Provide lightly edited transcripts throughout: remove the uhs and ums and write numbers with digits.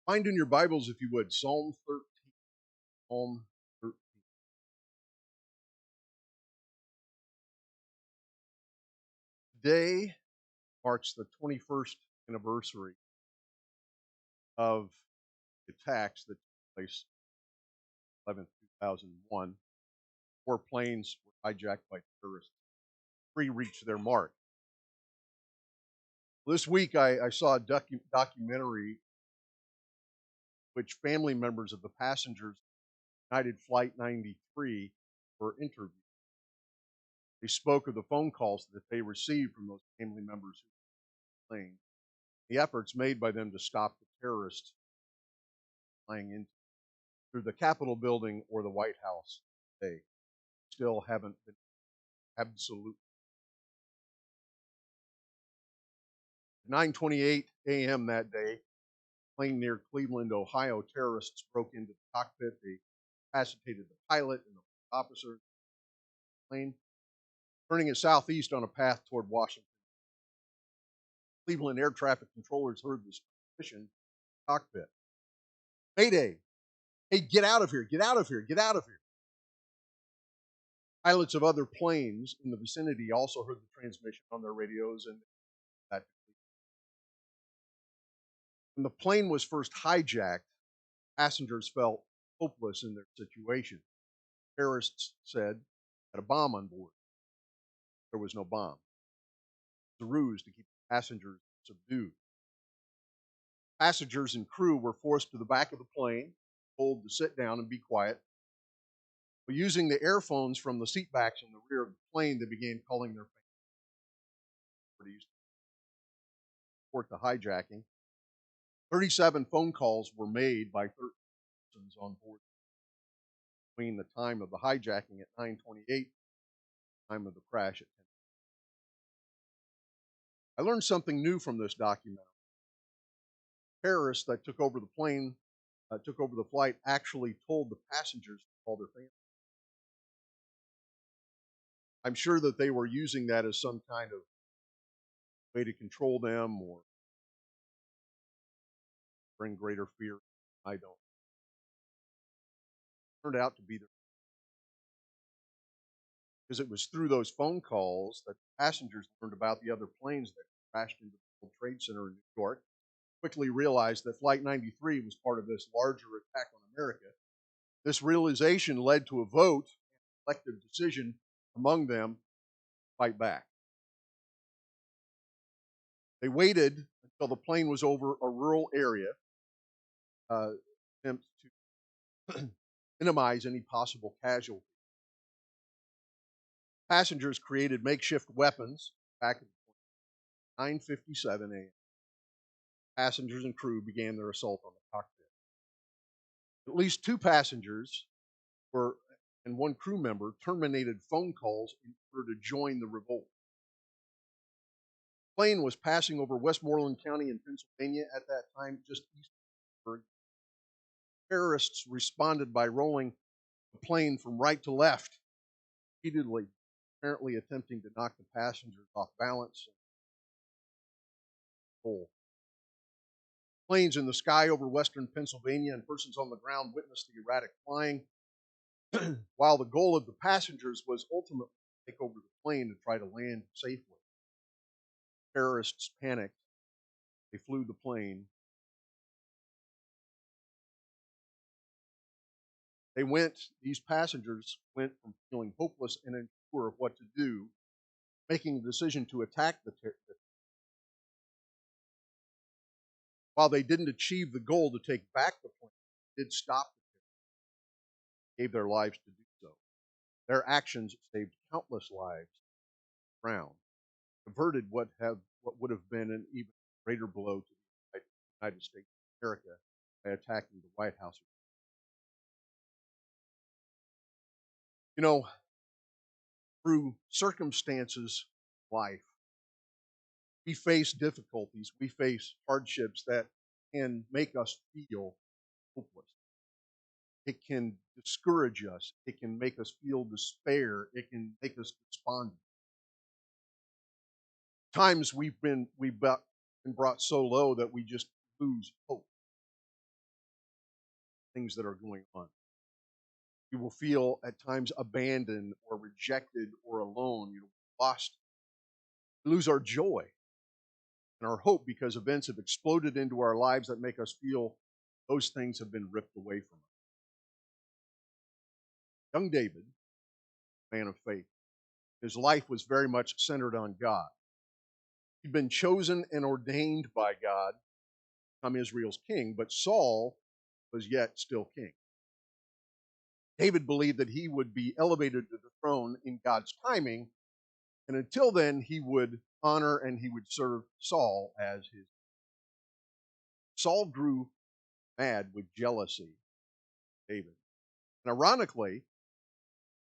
Find in your Bibles, if you would, Psalm 13. Psalm 13. Today marks the 21st anniversary of the attacks that took place 11th, 2001. Four planes were hijacked by terrorists. Three reached their mark. This week, I saw a documentary which family members of the passengers of United Flight 93 were interviewed. They spoke of the phone calls that they received from those family members who were on the plane, the efforts made by them to stop the terrorists flying into through the Capitol building or the White House. They still haven't been absolute. 9:28 a.m. that day, plane near Cleveland, Ohio, terrorists broke into the cockpit. They incapacitated the pilot and the officer of the plane, turning it southeast on a path toward Washington. Cleveland air traffic controllers heard this transmission cockpit. Mayday! Hey, get out of here! Get out of here! Get out of here! Pilots of other planes in the vicinity also heard the transmission on their radios, and that when the plane was first hijacked, passengers felt hopeless in their situation. Terrorists said had a bomb on board. There was no bomb. It was a ruse to keep the passengers subdued. Passengers and crew were forced to the back of the plane, told to sit down and be quiet. But using the earphones from the seat backs in the rear of the plane, they began calling their families to report the hijacking. 37 phone calls were made by 13 persons on board between the time of the hijacking at 9:28 and the time of the crash at 10. I learned something new from this documentary. Terrorists that took over the plane, took over the flight, actually told the passengers to call their family. I'm sure that they were using that as some kind of way to control them or bring greater fear. I don't. It turned out to be because it was through those phone calls that passengers learned about the other planes that crashed into the World Trade Center in New York, quickly realized that Flight 93 was part of this larger attack on America. This realization led to a vote, a collective decision among them to fight back. They waited until the plane was over a rural area, attempt to minimize any possible casualties. Passengers created makeshift weapons back at 9:57 a.m. Passengers and crew began their assault on the cockpit. At least two passengers and one crew member terminated phone calls in order to join the revolt. The plane was passing over Westmoreland County in Pennsylvania at that time, just east of Pittsburgh. Terrorists responded by rolling the plane from right to left, repeatedly, apparently attempting to knock the passengers off balance. Planes in the sky over western Pennsylvania and persons on the ground witnessed the erratic flying, while the goal of the passengers was ultimately to take over the plane to try to land safely. Terrorists panicked. They flew the plane. These passengers went from feeling hopeless and unsure of what to do, making the decision to attack the terrorists. While they didn't achieve the goal to take back the plane, they did stop the terrorists, gave their lives to do so. Their actions saved countless lives on the ground, averted what would have been an even greater blow to the United States of America by attacking the White House. You know, through circumstances of life, we face difficulties, we face hardships that can make us feel hopeless. It can discourage us. It can make us feel despair. It can make us despondent. Times we've been brought so low that we just lose hope. things that are going on. You will feel at times abandoned or rejected or alone, lost. We lose our joy and our hope because events have exploded into our lives that make us feel those things have been ripped away from us. Young David, man of faith, his life was very much centered on God. He'd been chosen and ordained by God to become Israel's king, but Saul was yet still king. David believed that he would be elevated to the throne in God's timing, and until then, he would honor and he would serve Saul as his. Saul grew mad with jealousy of David. And ironically,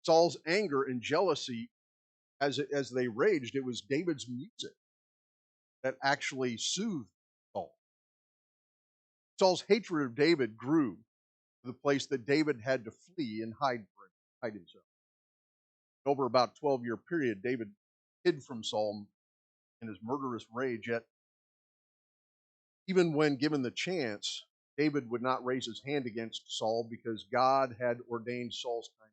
Saul's anger and jealousy, as they raged, it was David's music that actually soothed Saul. Saul's hatred of David grew to the place that David had to flee and hide himself. Over about a 12-year period, David hid from Saul in his murderous rage, yet even when given the chance, David would not raise his hand against Saul because God had ordained Saul's time.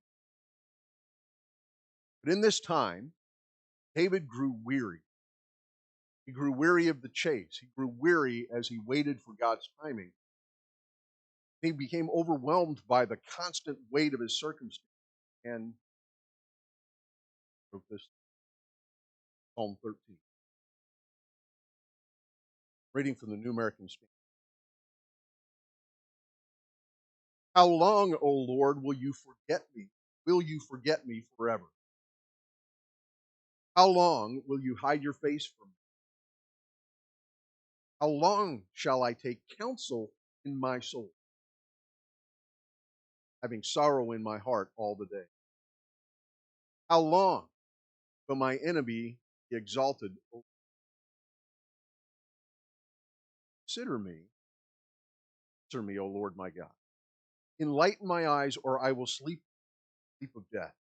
But in this time, David grew weary. He grew weary of the chase. He grew weary as he waited for God's timing. He became overwhelmed by the constant weight of his circumstances and wrote this Psalm 13. Reading from the New American Standard. How long, O Lord, will you forget me? Will you forget me forever? How long will you hide your face from me? How long shall I take counsel in my soul, having sorrow in my heart all the day? How long will my enemy be exalted? Consider me, O Lord my God. Enlighten my eyes, or I will sleep of death.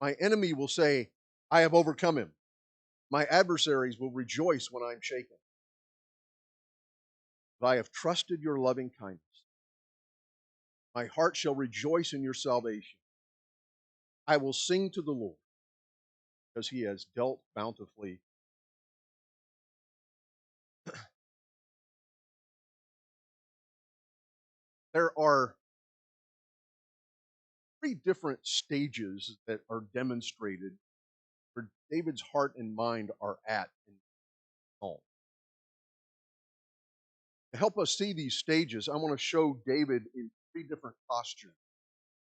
My enemy will say, I have overcome him. My adversaries will rejoice when I am shaken. But I have trusted your loving kindness. My heart shall rejoice in your salvation. I will sing to the Lord because he has dealt bountifully. There are three different stages that are demonstrated where David's heart and mind are at in Psalm. To help us see these stages, I want to show David in three different postures.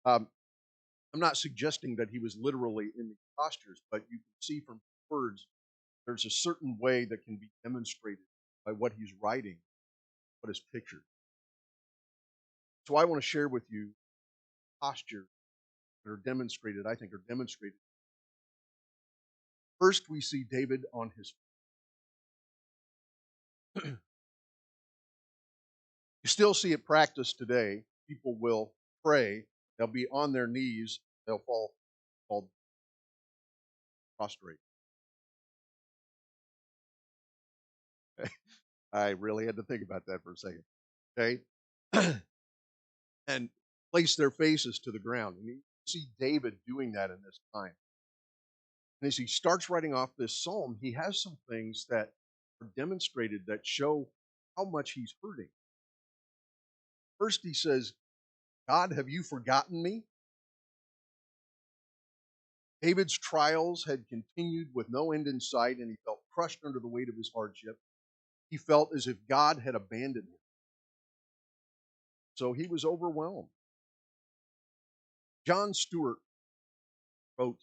I'm not suggesting that he was literally in the postures, but you can see from words there's a certain way that can be demonstrated by what he's writing, what is pictured. So I want to share with you postures that are demonstrated, I think are demonstrated. First, we see David on his You still see it practiced today. People will pray, they'll be on their knees, they'll fall prostrate. I really had to think about that for a second. Okay? And place their faces to the ground. And you see David doing that in this time. And as he starts writing off this psalm, he has some things that are demonstrated that show how much he's hurting. First, he says, God, have you forgotten me? David's trials had continued with no end in sight, and he felt crushed under the weight of his hardship. He felt as if God had abandoned him. So he was overwhelmed. John Stewart wrote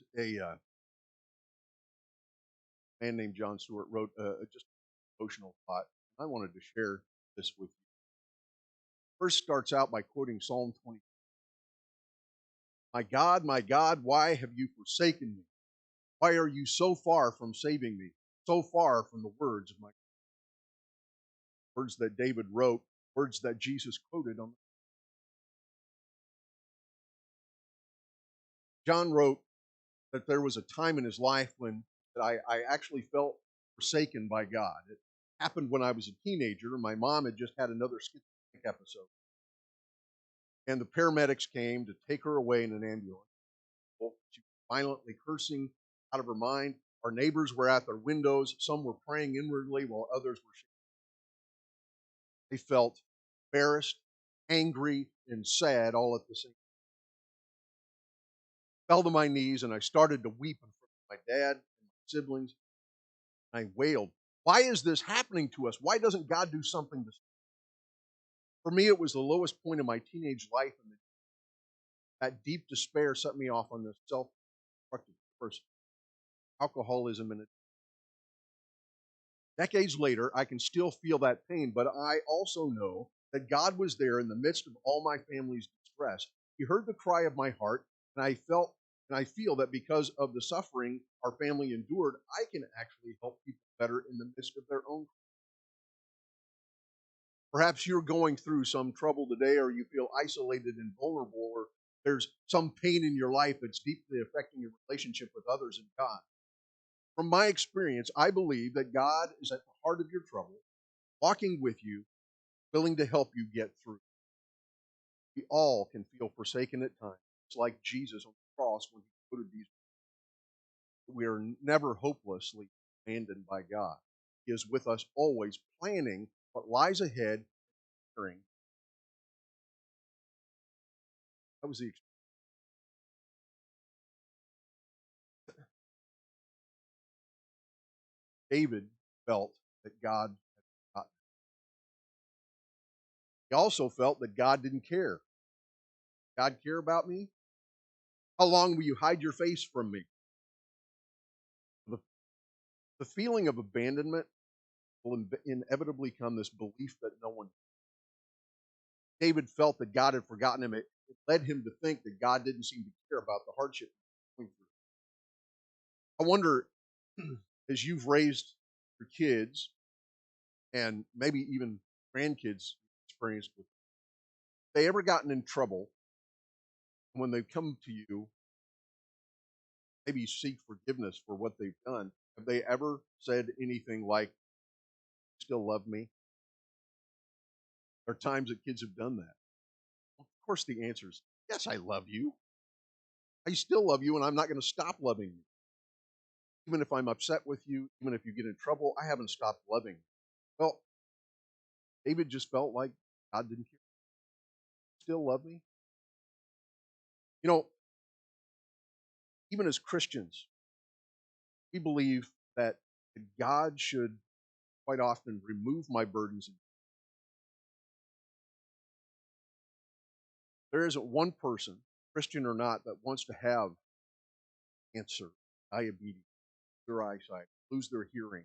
man named John Stewart wrote just an emotional thought. I wanted to share this with you. First starts out by quoting Psalm 20. My God, why have you forsaken me? Why are you so far from saving me? So far from the words of my words that David wrote, words that Jesus quoted on. John wrote that there was a time in his life when I actually felt forsaken by God. It happened when I was a teenager. My mom had just had another schizophrenic episode. and the paramedics came to take her away in an ambulance. Well, she was violently cursing out of her mind. Our neighbors were at their windows. Some were praying inwardly while others were shaking. They felt embarrassed, angry, and sad all at the same time. I fell to my knees and I started to weep in front of my dad and my siblings. I wailed, "Why is this happening to us? Why doesn't God do something to?" For me, it was the lowest point of my teenage life, and that deep despair set me off on this self-destructive course. Alcoholism and decades later, I can still feel that pain, but I also know that God was there in the midst of all my family's distress. He heard the cry of my heart, and I feel that because of the suffering our family endured, I can actually help people better in the midst of their own. Perhaps you're going through some trouble today, or you feel isolated and vulnerable, or there's some pain in your life that's deeply affecting your relationship with others and God. From my experience, I believe that God is at the heart of your trouble, walking with you, willing to help you get through. We all can feel forsaken at times. It's like Jesus on the cross when he quoted these. We are never hopelessly abandoned by God. He is with us always, planning what lies ahead. That was the David felt that God had forgotten. He also felt that God didn't care. God care about me? How long will you hide your face from me? The, the feeling of abandonment will inevitably come this belief that no one. David felt that God had forgotten him. It led him to think that God didn't seem to care about the hardship he was going through. I wonder, as you've raised your kids and maybe even grandkids experienced with, if they ever gotten in trouble when they come to you, maybe seek forgiveness for what they've done. Have they ever said anything like, "Still love me"? There are times that kids have done that. Of course, the answer is yes, I love you. I still love you, and I'm not going to stop loving you. Even if I'm upset with you, even if you get in trouble, I haven't stopped loving you. Well, David just felt like God didn't care. Still love me? You know, even as Christians, we believe that God should quite often remove my burdens. There isn't one person, Christian or not, that wants to have cancer, diabetes, their eyesight, lose their hearing,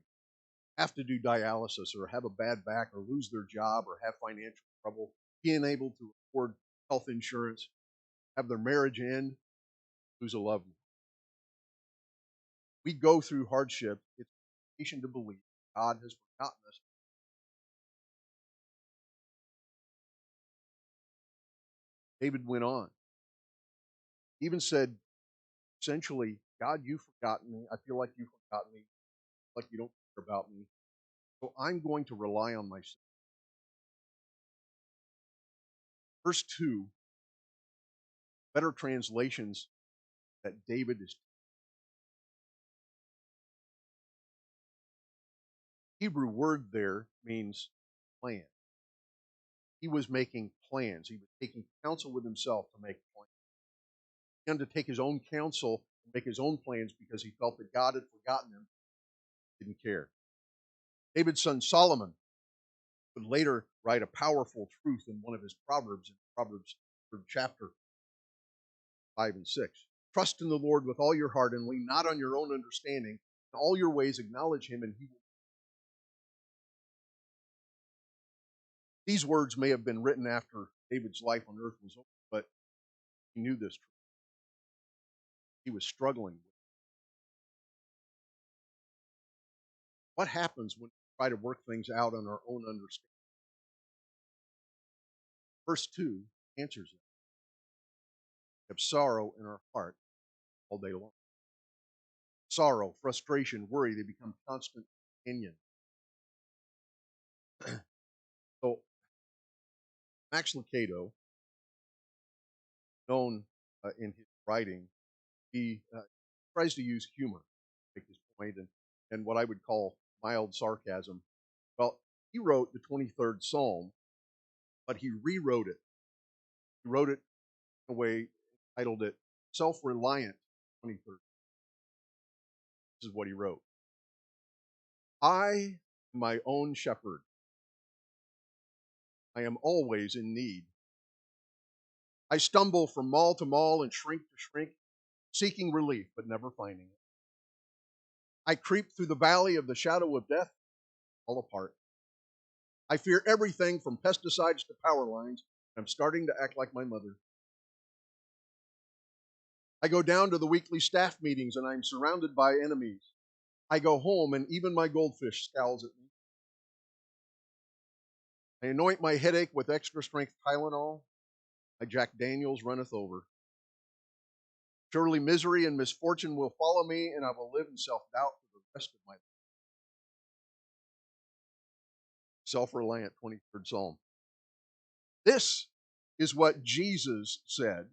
have to do dialysis, or have a bad back, or lose their job, or have financial trouble, being able to afford health insurance, have their marriage end, lose a loved one. We go through hardship. It's a temptation to believe God has forgotten us. David went on. He even said, essentially, God, you've forgotten me. I feel like you've forgotten me, like you don't care about me. So I'm going to rely on myself. Verse 2, better translations that David is. Hebrew word there means plan. He was making plans. He was taking counsel with himself to make plans. He began to take his own counsel and make his own plans because he felt that God had forgotten him, didn't care. David's son Solomon would later write a powerful truth in one of his Proverbs, in Proverbs chapter 5 and 6. Trust in the Lord with all your heart and lean not on your own understanding. In all your ways acknowledge him and he will. These words may have been written after David's life on earth was over, but he knew this truth. He was struggling with it. What happens when we try to work things out on our own understanding? Verse 2 answers it. We have sorrow in our heart all day long. Sorrow, frustration, worry, they become constant companions. So Max Lucado known in his writing. He tries to use humor to make his point and what I would call mild sarcasm. Well, he wrote the 23rd Psalm, but he rewrote it. He wrote it in a way, titled it Self Reliant 23rd. This is what he wrote: I am my own shepherd. I am always in need. I stumble from mall to mall and shrink to shrink, seeking relief but never finding it. I creep through the valley of the shadow of death, all apart. I fear everything from pesticides to power lines. I'm starting to act like my mother. I go down to the weekly staff meetings and I'm surrounded by enemies. I go home and even my goldfish scowls at me. I anoint my headache with extra strength Tylenol. My Jack Daniels runneth over. Surely misery and misfortune will follow me, and I will live in self doubt for the rest of my life. Self reliant, 23rd Psalm. This is what Jesus said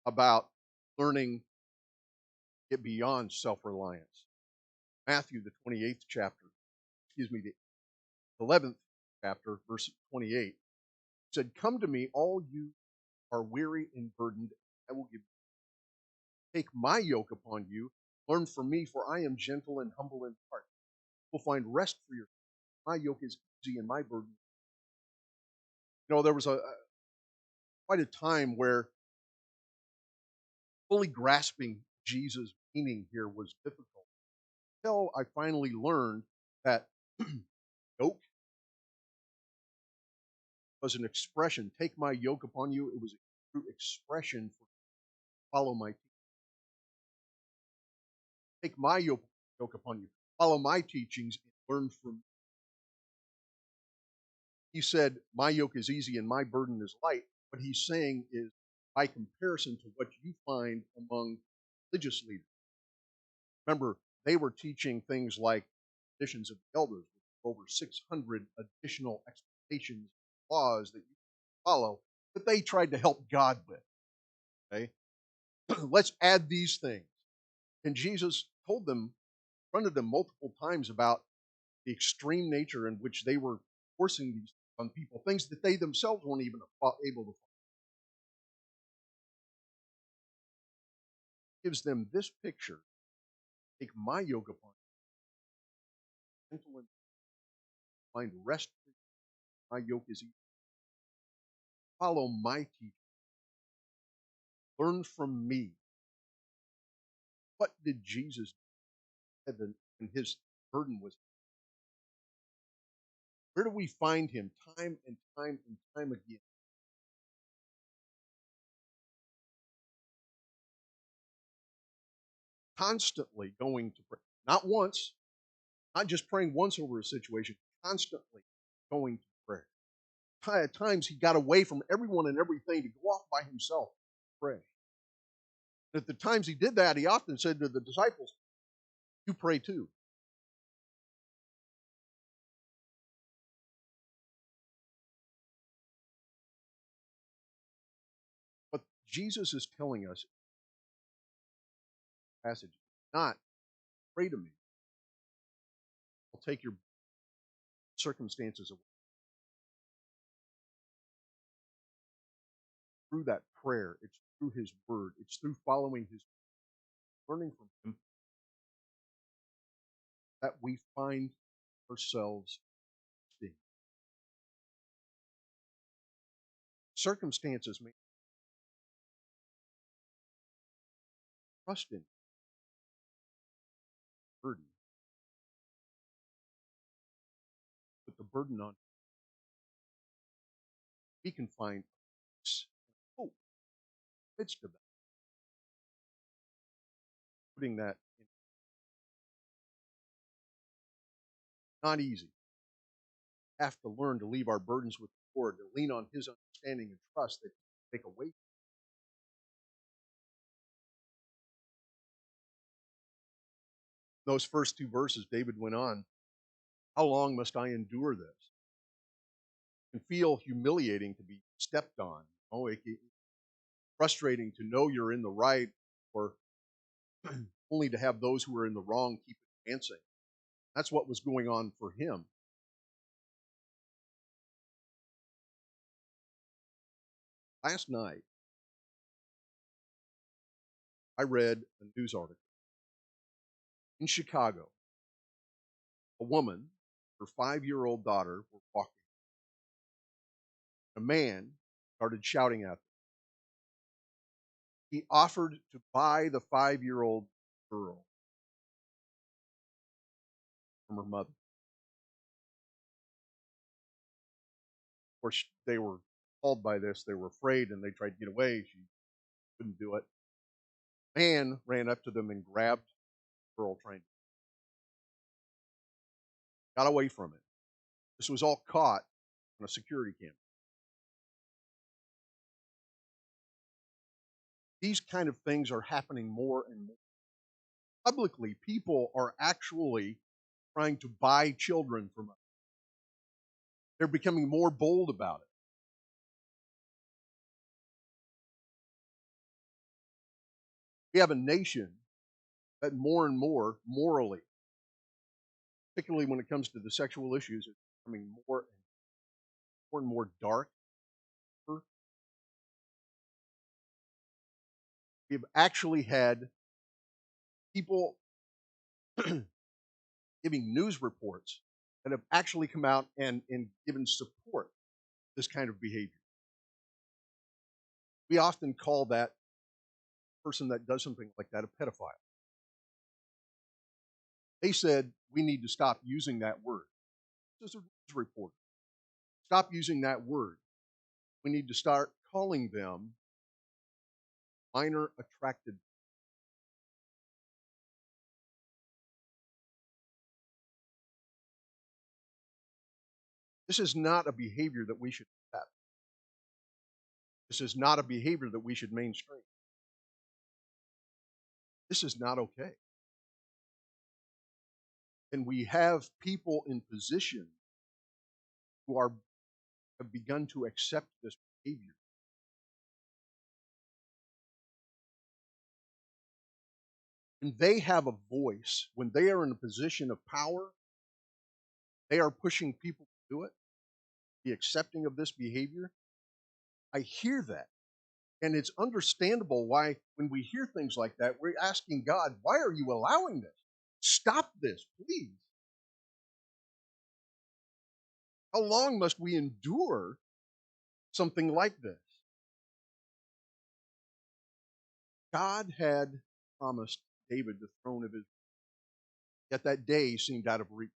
about learning to get beyond self reliance. Matthew, the 28th chapter, the 11th chapter, verse 28, said, Come to me, all you are weary and burdened, I will give you. Take my yoke upon you, learn from me, for I am gentle and humble in heart. You will find rest for your soul. My yoke is easy and my burden. You know, there was quite a time where fully grasping Jesus' meaning here was difficult. Until I finally learned that yoke was an expression. Take my yoke upon you. It was a true expression for follow my teaching. Take my yoke upon you. Follow my teachings and learn from me. He said, my yoke is easy and my burden is light. What he's saying is, by comparison to what you find among religious leaders. Remember, they were teaching things like traditions of the elders, with over 600 additional explanations, laws that you follow, that they tried to help God with. Okay? Let's add these things. And Jesus told them, confronted them multiple times about the extreme nature in which they were forcing these on people, things that they themselves weren't even able to follow. Gives them this picture: take my yoke upon you, gentle and find rest for you. My yoke is easy. Follow my teaching. Learn from me. What did Jesus do? And his burden was? Where do we find him time and time and time again? Constantly going to pray. Not once, not just praying once over a situation, constantly going to prayer. At times he got away from everyone and everything to go off by himself to pray. At the times he did that, he often said to the disciples, you pray too. What Jesus is telling us in this passage, not pray to me. I'll take your circumstances away. Through that prayer, it's through his word, it's through following his learning from him that we find ourselves being. Circumstances may trust in burden, put the burden on. We can find hope in the midst of that. Putting that in, not easy. We have to learn to leave our burdens with the Lord, to lean on his understanding and trust that he take away. Those first two verses, David went on, how long must I endure this? It can feel humiliating to be stepped on. Oh, frustrating to know you're in the right, or only to have those who are in the wrong keep advancing. That's what was going on for him. Last night, I read a news article. In Chicago, a woman, her 5-year-old daughter were walking. A man started shouting at them. He offered to buy the 5-year-old girl from her mother. Of course, they were appalled by this. They were afraid and they tried to get away. She couldn't do it. Man ran up to them and grabbed the girl, got away from it. This was all caught on a security camera. These kind of things are happening more and more. Publicly, people are actually trying to buy children from us. They're becoming more bold about it. We have a nation that more and more morally, particularly when it comes to the sexual issues, is becoming more and more dark. We've actually had people giving news reports that have actually come out and given support to this kind of behavior. We often call that person that does something like that a pedophile. They said we need to stop using that word. This is a news reporter. Stop using that word. We need to start calling them minor attracted. This is not a behavior that we should accept. This is not a behavior that we should mainstream. This is not okay. And we have people in position who have begun to accept this behavior. When they have a voice, when they are in a position of power, they are pushing people to do it, be accepting of this behavior. I hear that. And it's understandable why, when we hear things like that, we're asking God, why are you allowing this? Stop this, please. How long must we endure something like this? God had promised David the throne of Israel, yet that day seemed out of reach.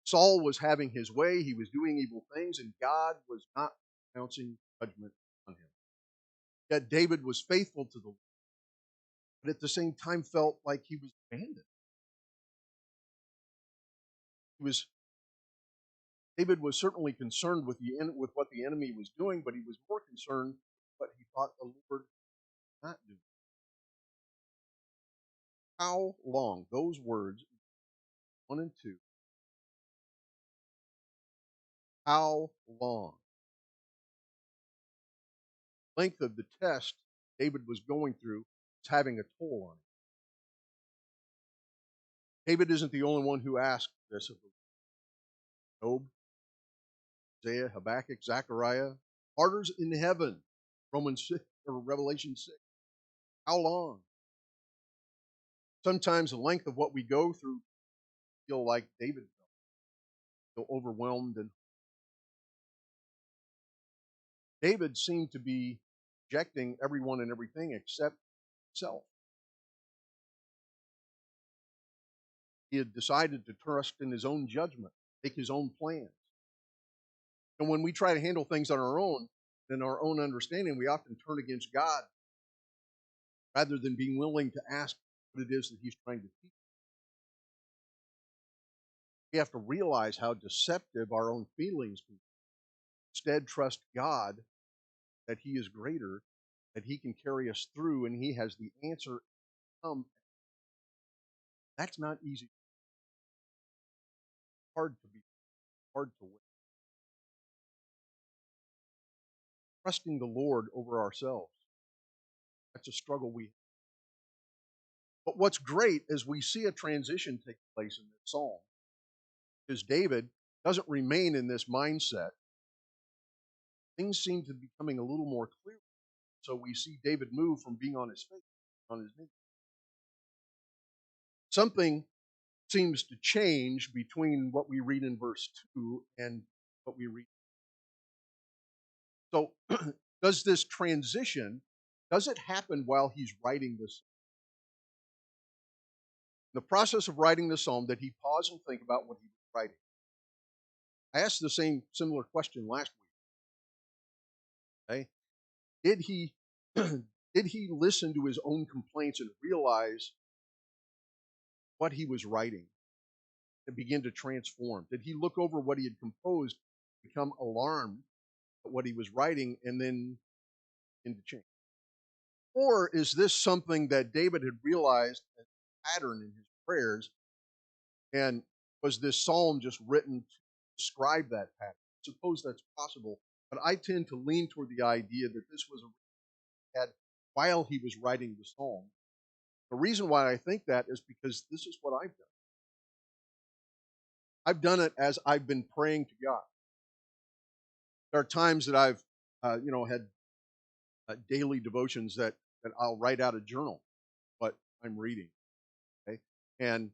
Saul was having his way, he was doing evil things, and God was not pronouncing judgment on him. Yet David was faithful to the Lord, but at the same time felt like he was abandoned. David was certainly concerned with what the enemy was doing, but he was more concerned with what he thought the Lord was not doing. How long? Those words, 1 and 2. How long? The length of the test David was going through was having a toll on him. David isn't the only one who asked this of the Lord. Job, Isaiah, Habakkuk, Zechariah, martyrs in heaven, Romans 6 or Revelation 6. How long? Sometimes the length of what we go through feel like David felt, feel overwhelmed, and David seemed to be rejecting everyone and everything except himself. He had decided to trust in his own judgment, make his own plans. And when we try to handle things on our own, in our own understanding, we often turn against God rather than being willing to ask what it is that He's trying to teach. We have to realize how deceptive our own feelings can be. Instead, trust God that He is greater, that He can carry us through, and He has the answer. That's not easy. Hard to be, hard to win. Trusting the Lord over ourselves. That's a struggle we have. But what's great is we see a transition take place in this psalm. Because David doesn't remain in this mindset. Things seem to be becoming a little more clear. So we see David move from being on his face on his knees. Something seems to change between what we read in verse 2 and what we read. So does this transition, does it happen while he's writing this? In the process of writing the psalm, did he pause and think about what he was writing? I asked the same similar question last week. Okay? Did he did he listen to his own complaints and realize what he was writing and begin to transform? Did he look over what he had composed, become alarmed at what he was writing, and then begin to change? Or is this something that David had realized as a pattern in his prayers, and was this psalm just written to describe that pattern? I suppose that's possible, but I tend to lean toward the idea that this was a had while he was writing the psalm. The reason why I think that is because this is what I've done. I've done it as I've been praying to God. There are times that I've, had daily devotions that I'll write out a journal, what I'm reading. Okay, and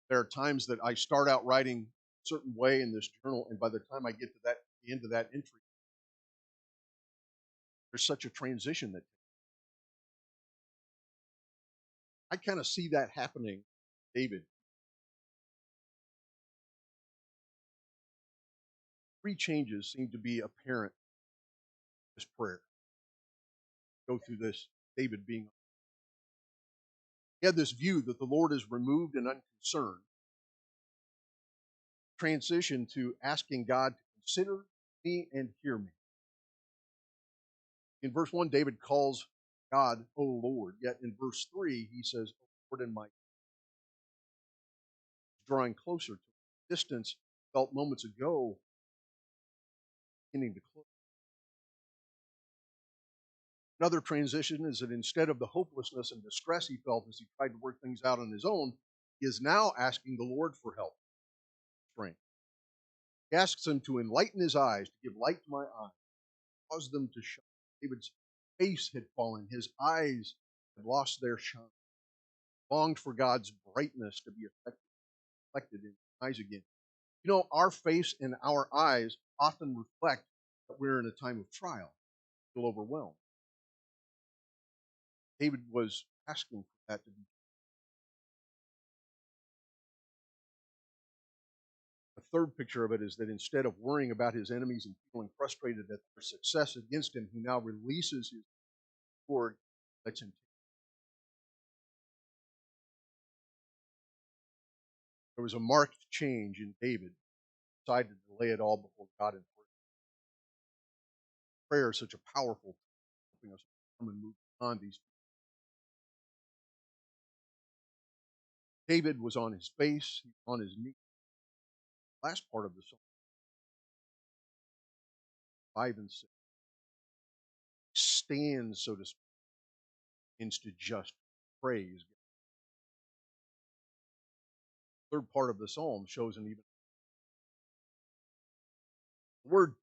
there are times that I start out writing a certain way in this journal, and by the time I get to the end of that entry, there's such a transition that I kind of see that happening. David, three changes seem to be apparent in this prayer. Go through this, David being. He had this view that the Lord is removed and unconcerned. Transition to asking God to consider me and hear me. In verse 1, David calls God, O Lord. Yet in verse 3, he says, O Lord and my God. Drawing closer to the distance felt moments ago, beginning to close. Another transition is that instead of the hopelessness and distress he felt as he tried to work things out on his own, he is now asking the Lord for help, strength. He asks him to enlighten his eyes, to give light to my eyes, cause them to shine. David's face had fallen, his eyes had lost their shine. Longed for God's brightness to be reflected in his eyes again. You know, our face and our eyes often reflect that we're in a time of trial, feel overwhelmed. David was asking for that to be. The third picture of it is that instead of worrying about his enemies and feeling frustrated at their success against him, he now releases his sword, lets him. There was a marked change in David. He decided to lay it all before God in prayer. Prayer is such a powerful thing, helping us come and move beyond these. David was on his face, he was on his knees. Last part of the psalm, 5 and 6, stands, so to speak, into just praise. The third part of the psalm shows an even. The word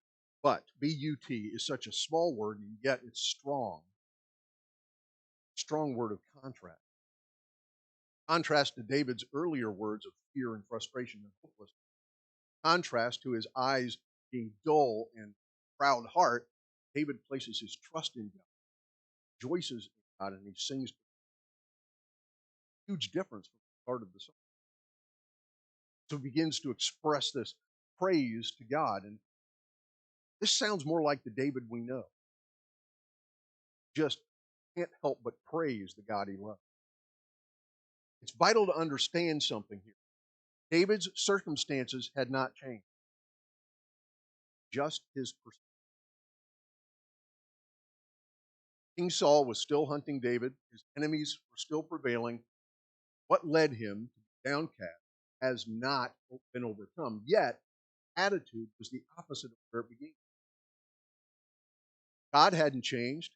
but, B-U-T, is such a small word, and yet it's strong. Strong word of contrast. Contrast to David's earlier words of fear and frustration and hopelessness. Contrast to his eyes being dull and proud heart, David places his trust in God, rejoices in God, and he sings. Huge difference from the start of the song. So he begins to express this praise to God. And this sounds more like the David we know. Just can't help but praise the God he loves. It's vital to understand something here. David's circumstances had not changed, just his perspective. King Saul was still hunting David, his enemies were still prevailing. What led him to be downcast has not been overcome, yet attitude was the opposite of where it began. God hadn't changed.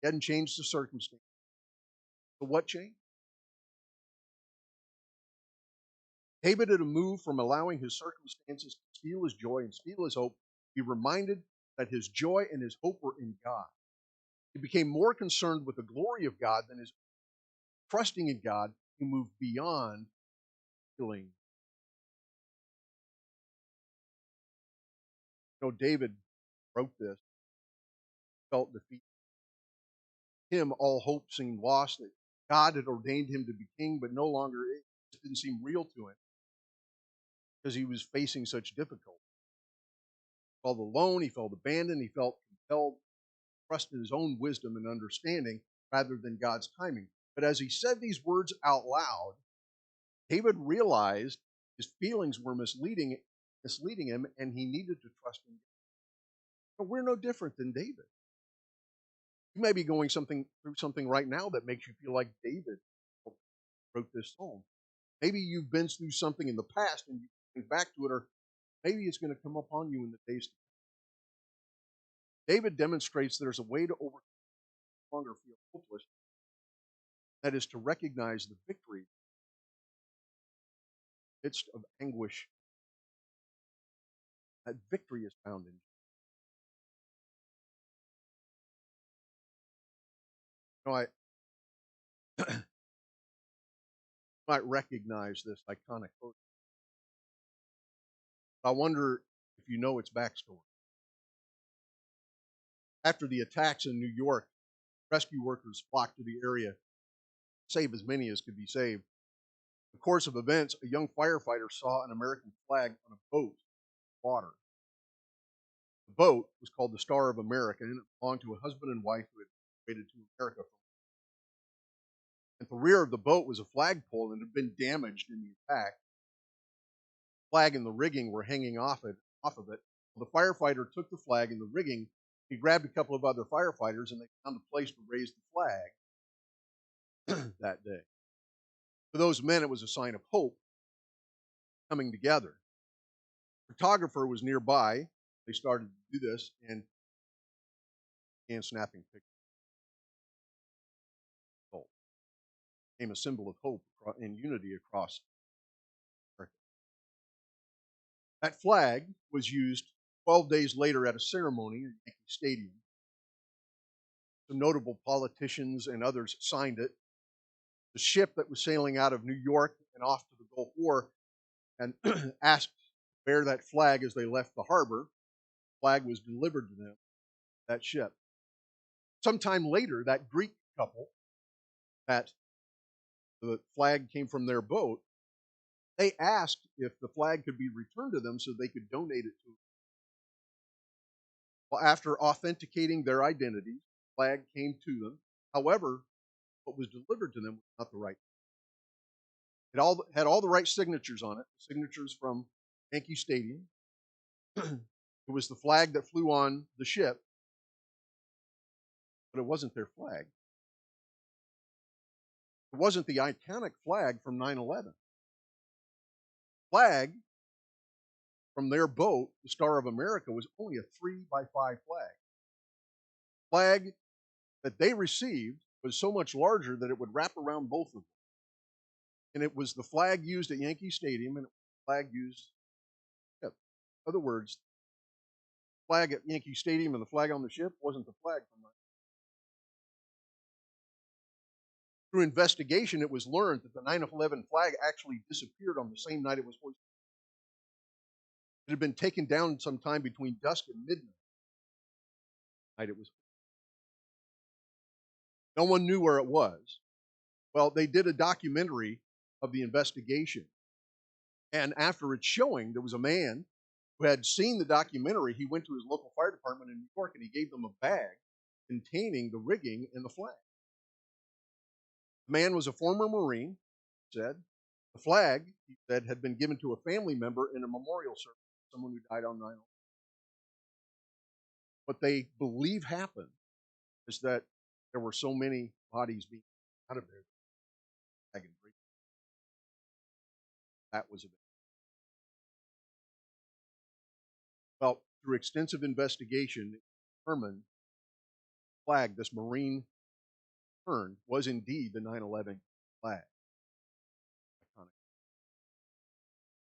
He hadn't changed the circumstance. So what changed? David had moved from allowing his circumstances to steal his joy and steal his hope. He reminded that his joy and his hope were in God. He became more concerned with the glory of God than his trusting in God. He moved beyond stealing. David wrote this, felt defeat. Him, all hope seemed lost. That God had ordained him to be king, but no longer it didn't seem real to him because he was facing such difficulty. He felt alone, he felt abandoned, he felt compelled to trust in his own wisdom and understanding rather than God's timing. But as he said these words out loud, David realized his feelings were misleading him, and he needed to trust in God. But we're no different than David. You may be going through something right now that makes you feel like David wrote this psalm. Maybe you've been through something in the past and you think back to it, or maybe it's going to come upon you in the days to come. David demonstrates there's a way to overcome no longer feel hopeless. That is to recognize the victory in the midst of anguish. That victory is found in I might recognize this iconic photo. I wonder if you know its backstory. After the attacks in New York, rescue workers flocked to the area to save as many as could be saved. In the course of events, a young firefighter saw an American flag on a boat in water. The boat was called the Star of America, and it belonged to a husband and wife who had migrated to America. At the rear of the boat was a flagpole and had been damaged in the attack. The flag and the rigging were hanging off of it. The firefighter took the flag and the rigging. He grabbed a couple of other firefighters, and they found a place to raise the flag that day. For those men, it was a sign of hope coming together. A photographer was nearby. They started to do this and began snapping pictures. It became a symbol of hope and unity across America. That flag was used 12 days later at a ceremony at Yankee Stadium. Some notable politicians and others signed it. The ship that was sailing out of New York and off to the Gulf War and asked to bear that flag as they left the harbor. The flag was delivered to them, that ship. Sometime later, that Greek couple, that the flag came from their boat, they asked if the flag could be returned to them so they could donate it to them. Well, after authenticating their identities, the flag came to them. However, what was delivered to them was not the right. It had all the right signatures on it, signatures from Yankee Stadium. It was the flag that flew on the ship, but it wasn't their flag. It wasn't the iconic flag from 9/11. Flag from their boat, the Star of America, was only a 3x5 flag. Flag that they received was so much larger that it would wrap around both of them. And it was the flag used at Yankee Stadium and it was the flag used. In other words, the flag at Yankee Stadium and the flag on the ship wasn't the flag from that. Through investigation, it was learned that the 9/11 flag actually disappeared on the same night it was hoisted. It had been taken down sometime between dusk and midnight. It was. No one knew where it was. Well, they did a documentary of the investigation. And after its showing, there was a man who had seen the documentary. He went to his local fire department in New York and he gave them a bag containing the rigging and the flag. The man was a former Marine, he said. The flag, he said, had been given to a family member in a memorial service, someone who died on 9/11. What they believe happened is that there were so many bodies being out of there. That was a bit. Well, through extensive investigation, it determined the flag, this Marine returned was indeed the 9/11 flag.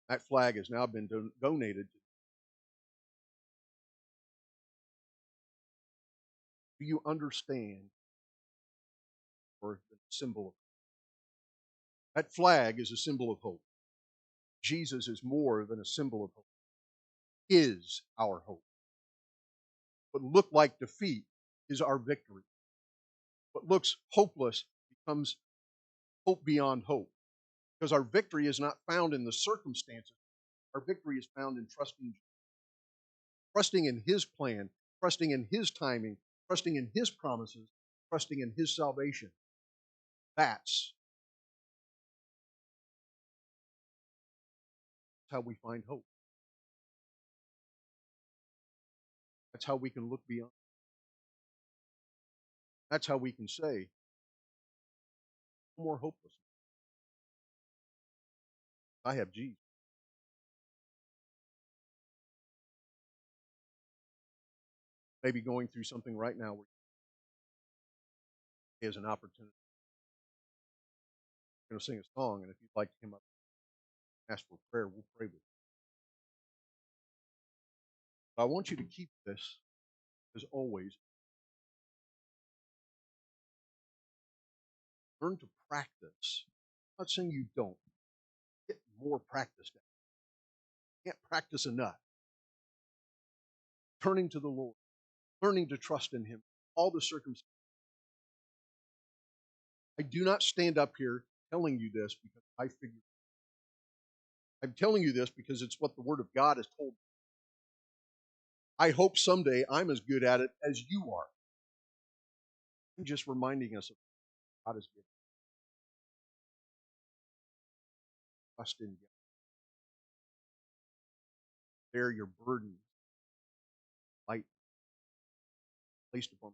That flag has now been donated. Do you understand? Or the symbol of that flag is a symbol of hope. Jesus is more than a symbol of hope. He is our hope. What looked like defeat is our victory. What looks hopeless becomes hope beyond hope. Because our victory is not found in the circumstances. Our victory is found in trusting in His plan, trusting in His timing, trusting in His promises, trusting in His salvation. That's how we find hope. That's how we can look beyond. That's how we can say, no more hopelessness. I have Jesus. Maybe going through something right now where he has an opportunity. We're going to sing a song, and if you'd like to come up and ask for prayer, we'll pray with you. But I want you to keep this, as always. Learn to practice. I'm not saying you don't. Get more practice down. You can't practice enough. Turning to the Lord, learning to trust in Him, all the circumstances. I do not stand up here telling you this because I figure. I'm telling you this because it's what the Word of God has told me. I hope someday I'm as good at it as you are. I'm just reminding us of what God has given. Trust in God. Bear your burden light placed upon